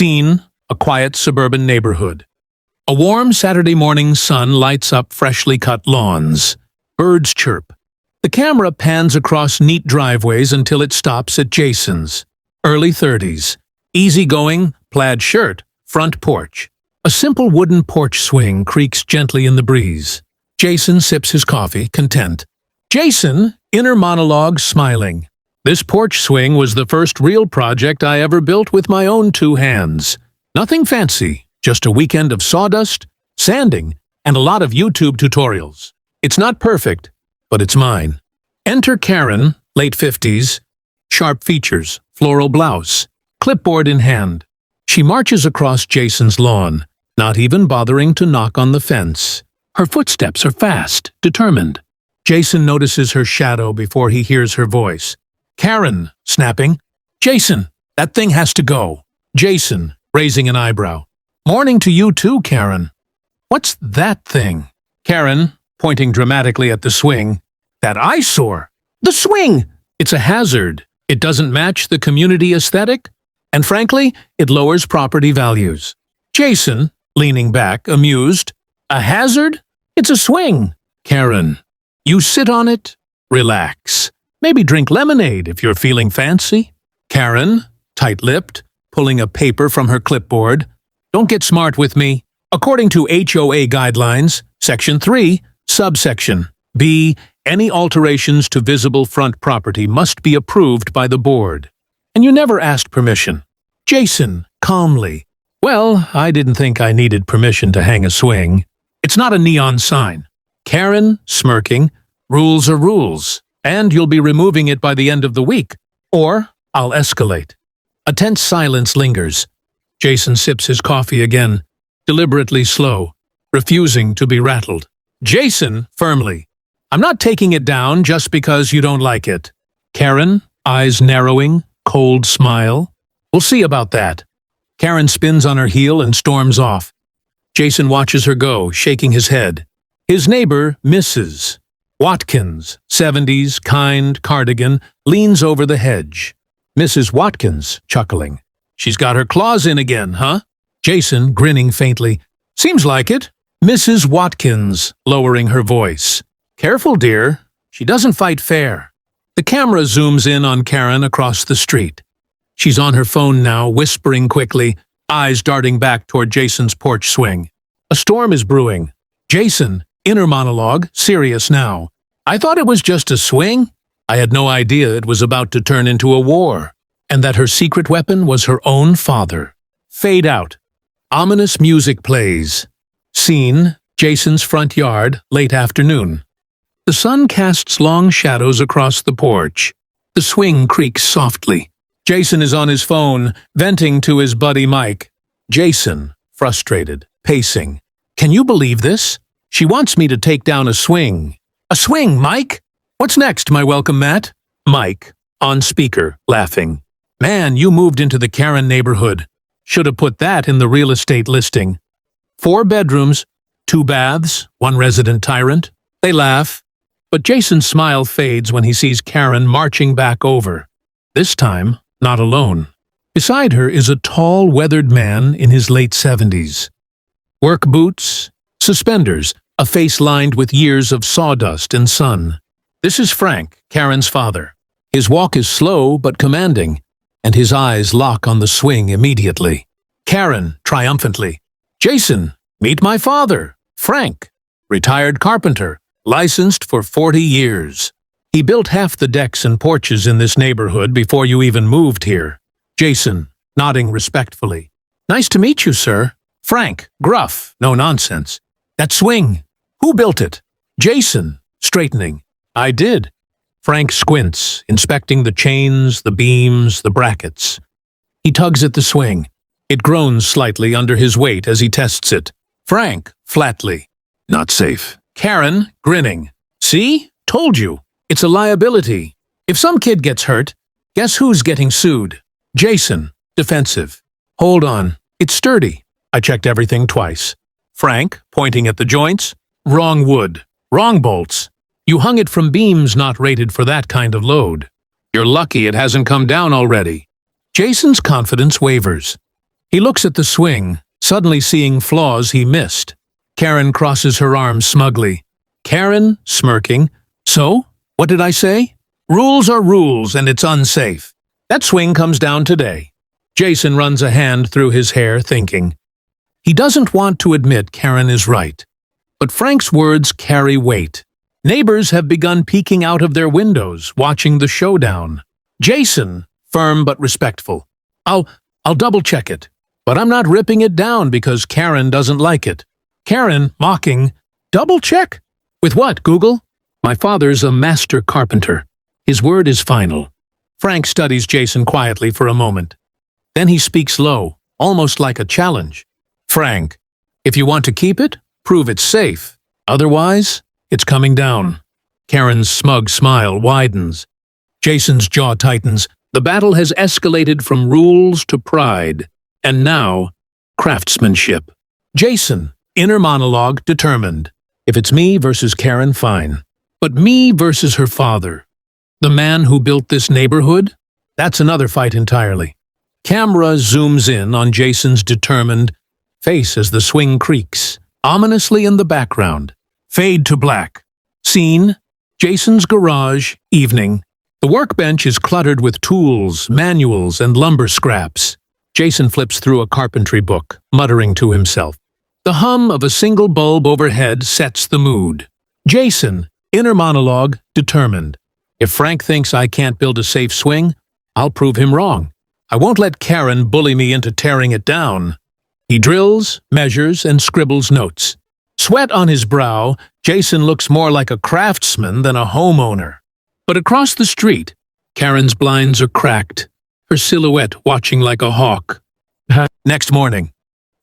Scene, a quiet suburban neighborhood. A warm Saturday morning sun lights up freshly cut lawns. Birds chirp. The camera pans across neat driveways until it stops at Jason's. Early 30s. Easygoing, plaid shirt, front porch. A simple wooden porch swing creaks gently in the breeze. Jason sips his coffee, content. Jason, inner monologue, smiling. This porch swing was the first real project I ever built with my own 2 hands. Nothing fancy, just a weekend of sawdust, sanding, and a lot of YouTube tutorials. It's not perfect, but it's mine. Enter Karen, late 50s, sharp features, floral blouse, clipboard in hand. She marches across Jason's lawn, not even bothering to knock on the fence. Her footsteps are fast, determined. Jason notices her shadow before he hears her voice. Karen, snapping. Jason, that thing has to go. Jason, raising an eyebrow. Morning to you too, Karen. What's that thing? Karen, pointing dramatically at the swing. That eyesore. The swing! It's a hazard. It doesn't match the community aesthetic, and frankly, it lowers property values. Jason, leaning back, amused. A hazard? It's a swing. Karen, you sit on it, relax. Maybe drink lemonade if you're feeling fancy. Karen, tight-lipped, pulling a paper from her clipboard. Don't get smart with me. According to HOA guidelines, Section 3, subsection B, any alterations to visible front property must be approved by the board. And you never asked permission. Jason, calmly. Well, I didn't think I needed permission to hang a swing. It's not a neon sign. Karen, smirking. Rules are rules, and you'll be removing it by the end of the week. Or I'll escalate. A tense silence lingers. Jason sips his coffee again, deliberately slow, refusing to be rattled. Jason, firmly. I'm not taking it down just because you don't like it. Karen, eyes narrowing, cold smile. We'll see about that. Karen spins on her heel and storms off. Jason watches her go, shaking his head. His neighbor, Mrs. Watkins, 70s, kind, cardigan, leans over the hedge. Mrs. Watkins, chuckling. She's got her claws in again, huh? Jason, grinning faintly. Seems like it. Mrs. Watkins, lowering her voice. Careful, dear. She doesn't fight fair. The camera zooms in on Karen across the street. She's on her phone now, whispering quickly, eyes darting back toward Jason's porch swing. A storm is brewing. Jason, inner monologue, serious now. I thought it was just a swing. I had no idea it was about to turn into a war, and that her secret weapon was her own father. Fade out. Ominous music plays. Scene, Jason's front yard, late afternoon. The sun casts long shadows across the porch. The swing creaks softly. Jason is on his phone, venting to his buddy Mike. Jason, frustrated, pacing. Can you believe this? She wants me to take down a swing. A swing, Mike? What's next, my welcome mat? Mike, on speaker, laughing. Man, you moved into the Karen neighborhood. Should have put that in the real estate listing. 4 bedrooms, 2 baths, 1 resident tyrant. They laugh. But Jason's smile fades when he sees Karen marching back over. This time, not alone. Beside her is a tall, weathered man in his late 70s. Work boots, suspenders, a face lined with years of sawdust and sun. This is Frank, Karen's father. His walk is slow but commanding, and his eyes lock on the swing immediately. Karen, triumphantly. Jason, meet my father, Frank, retired carpenter, licensed for 40 years. He built half the decks and porches in this neighborhood before you even moved here. Jason, nodding respectfully. Nice to meet you, sir. Frank, gruff, no nonsense. That swing. Who built it? Jason, straightening. I did. Frank squints, inspecting the chains, the beams, the brackets. He tugs at the swing. It groans slightly under his weight as he tests it. Frank, flatly. Not safe. Karen, grinning. See? Told you. It's a liability. If some kid gets hurt, guess who's getting sued? Jason, defensive. Hold on. It's sturdy. I checked everything twice. Frank, pointing at the joints. Wrong wood. Wrong bolts. You hung it from beams not rated for that kind of load. You're lucky it hasn't come down already. Jason's confidence wavers. He looks at the swing, suddenly seeing flaws he missed. Karen crosses her arms smugly. Karen, smirking. So, what did I say? Rules are rules, and it's unsafe. That swing comes down today. Jason runs a hand through his hair, thinking. He doesn't want to admit Karen is right. But Frank's words carry weight. Neighbors have begun peeking out of their windows, watching the showdown. Jason, firm but respectful. I'll double-check it. But I'm not ripping it down because Karen doesn't like it. Karen, mocking, double-check? With what, Google? My father's a master carpenter. His word is final. Frank studies Jason quietly for a moment. Then he speaks low, almost like a challenge. Frank, if you want to keep it, prove it's safe. Otherwise, it's coming down. Karen's smug smile widens. Jason's jaw tightens. The battle has escalated from rules to pride. And now, craftsmanship. Jason, inner monologue, determined. If it's me versus Karen, fine. But me versus her father. The man who built this neighborhood? That's another fight entirely. Camera zooms in on Jason's determined face as the swing creaks, ominously in the background. Fade to black. Scene, Jason's garage, evening. The workbench is cluttered with tools, manuals, and lumber scraps. Jason flips through a carpentry book, muttering to himself. The hum of a single bulb overhead sets the mood. Jason, inner monologue, determined. If Frank thinks I can't build a safe swing, I'll prove him wrong. I won't let Karen bully me into tearing it down. He drills, measures, and scribbles notes. Sweat on his brow, Jason looks more like a craftsman than a homeowner. But across the street, Karen's blinds are cracked, her silhouette watching like a hawk. Next morning,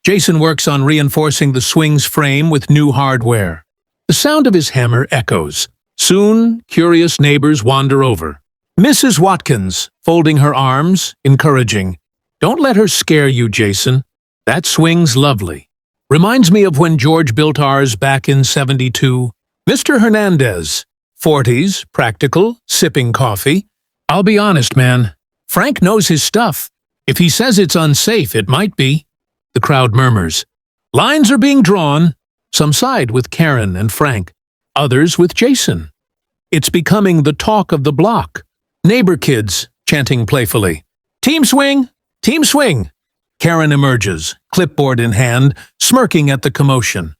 Jason works on reinforcing the swing's frame with new hardware. The sound of his hammer echoes. Soon, curious neighbors wander over. Mrs. Watkins, folding her arms, encouraging. Don't let her scare you, Jason. That swing's lovely. Reminds me of when George built ours back in '72. Mr. Hernandez, 40s, practical, sipping coffee. I'll be honest, man. Frank knows his stuff. If he says it's unsafe, it might be. The crowd murmurs. Lines are being drawn. Some side with Karen and Frank, others with Jason. It's becoming the talk of the block. Neighbor kids chanting playfully. Team swing! Team swing! Karen emerges, clipboard in hand, smirking at the commotion.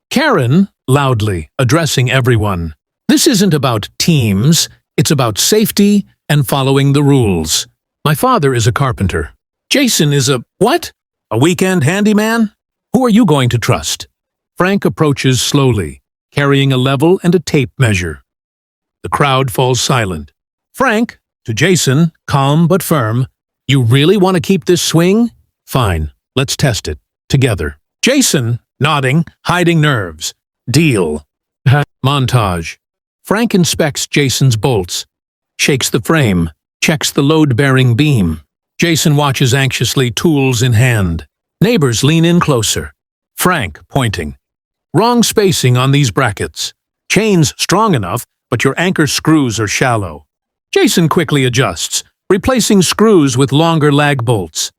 Karen, loudly, addressing everyone. This isn't about teams, it's about safety and following the rules. My father is a carpenter. Jason is a, what? A weekend handyman? Who are you going to trust? Frank approaches slowly, carrying a level and a tape measure. The crowd falls silent. Frank, to Jason, calm but firm, you really want to keep this swing? Fine, let's test it, together. Jason, nodding, hiding nerves. Deal. Montage. Frank inspects Jason's bolts, shakes the frame, checks the load-bearing beam. Jason watches anxiously, tools in hand. Neighbors lean in closer. Frank, pointing. Wrong spacing on these brackets. Chains strong enough, but your anchor screws are shallow. Jason quickly adjusts, replacing screws with longer lag bolts.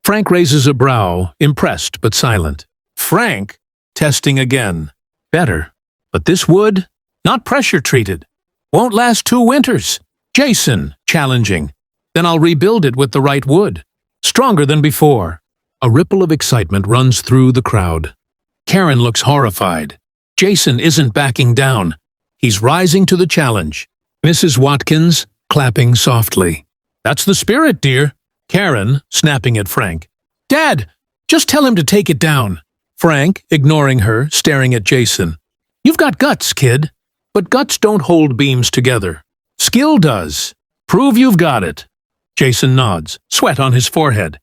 Frank raises a brow, impressed but silent. Frank, testing again. Better. But this wood, not pressure-treated. Won't last 2 winters. Jason, challenging. Then I'll rebuild it with the right wood. Stronger than before. A ripple of excitement runs through the crowd. Karen looks horrified. Jason isn't backing down. He's rising to the challenge. Mrs. Watkins, clapping softly. That's the spirit, dear. Karen, snapping at Frank. Dad, just tell him to take it down. Frank, ignoring her, staring at Jason. You've got guts, kid. But guts don't hold beams together. Skill does. Prove you've got it. Jason nods, sweat on his forehead.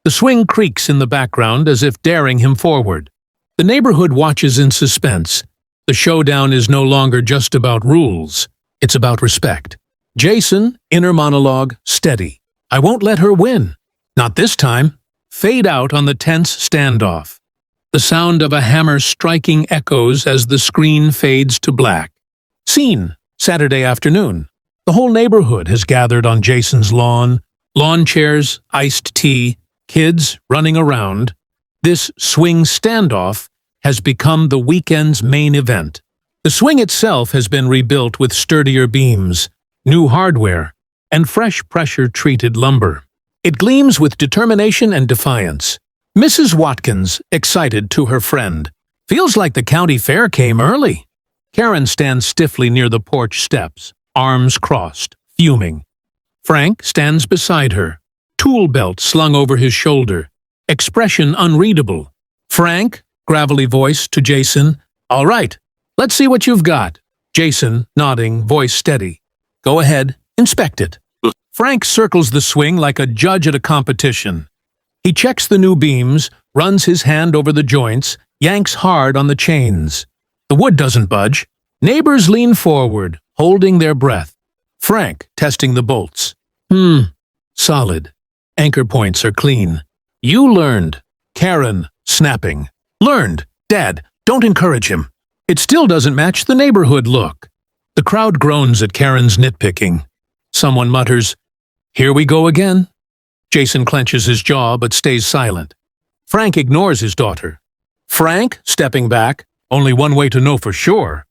The swing creaks in the background as if daring him forward. The neighborhood watches in suspense. The showdown is no longer just about rules. It's about respect. Jason, inner monologue, steady. I won't let her win. Not this time. Fade out on the tense standoff. The sound of a hammer striking echoes as the screen fades to black. Scene, Saturday afternoon. The whole neighborhood has gathered on Jason's lawn. Lawn chairs, iced tea, kids running around, this swing standoff has become the weekend's main event. The swing itself has been rebuilt with sturdier beams, new hardware, and fresh pressure-treated lumber. It gleams with determination and defiance. Mrs. Watkins, excited to her friend, "Feels like the county fair came early." Karen stands stiffly near the porch steps, arms crossed, fuming. Frank stands beside her, tool belt slung over his shoulder, expression unreadable. "Frank," gravelly voice to Jason, "All right, let's see what you've got." Jason, nodding, voice steady. "Go ahead, inspect it." Frank circles the swing like a judge at a competition. He checks the new beams, runs his hand over the joints, yanks hard on the chains. The wood doesn't budge. Neighbors lean forward, holding their breath. Frank testing the bolts. Solid. Anchor points are clean. "You learned." Karen, snapping. "Learned. Dad, don't encourage him." It still doesn't match the neighborhood look. The crowd groans at Karen's nitpicking. Someone mutters, "Here we go again." Jason clenches his jaw but stays silent. Frank ignores his daughter. Frank, stepping back, only one way to know for sure.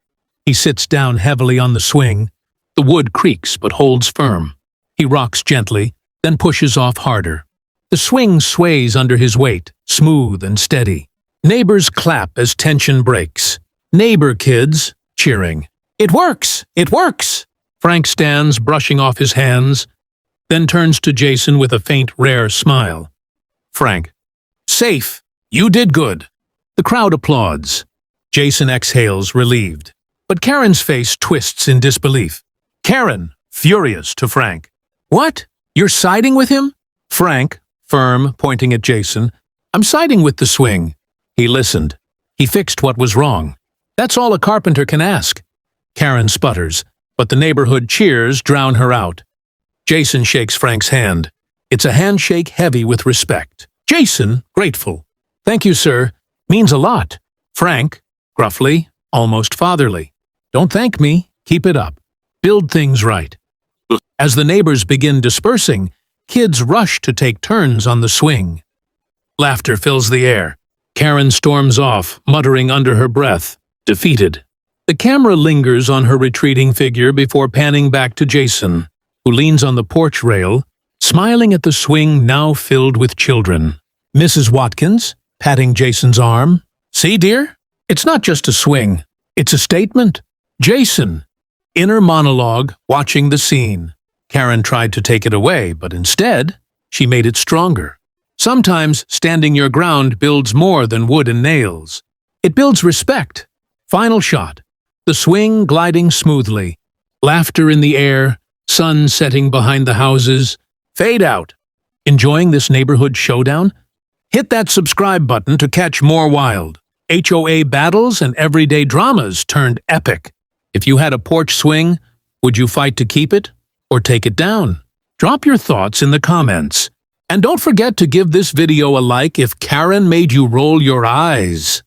He sits down heavily on the swing. The wood creaks but holds firm. He rocks gently, then pushes off harder. The swing sways under his weight, smooth and steady. Neighbors clap as tension breaks. "Neighbor kids," cheering. "It works! It works!" Frank stands, brushing off his hands, then turns to Jason with a faint, rare smile. Frank, "Safe! You did good!" The crowd applauds. Jason exhales, relieved. But Karen's face twists in disbelief. Karen, furious, to Frank. "What? You're siding with him?" Frank, firm, pointing at Jason. "I'm siding with the swing." He listened. He fixed what was wrong. That's all a carpenter can ask. Karen sputters, but the neighborhood cheers drown her out. Jason shakes Frank's hand. It's a handshake heavy with respect. Jason, grateful. "Thank you, sir. Means a lot." Frank, gruffly, almost fatherly. "Don't thank me. Keep it up. Build things right." As the neighbors begin dispersing, kids rush to take turns on the swing. Laughter fills the air. Karen storms off, muttering under her breath, defeated. The camera lingers on her retreating figure before panning back to Jason, who leans on the porch rail, smiling at the swing now filled with children. Mrs. Watkins, patting Jason's arm. "See, dear? It's not just a swing. It's a statement." Jason, inner monologue, watching the scene. Karen tried to take it away, but instead, she made it stronger. Sometimes standing your ground builds more than wood and nails. It builds respect. Final shot. The swing gliding smoothly. Laughter in the air, sun setting behind the houses. Fade out. Enjoying this neighborhood showdown? Hit that subscribe button to catch more wild HOA battles and everyday dramas turned epic. If you had a porch swing, would you fight to keep it or take it down? Drop your thoughts in the comments. And don't forget to give this video a like if Karen made you roll your eyes.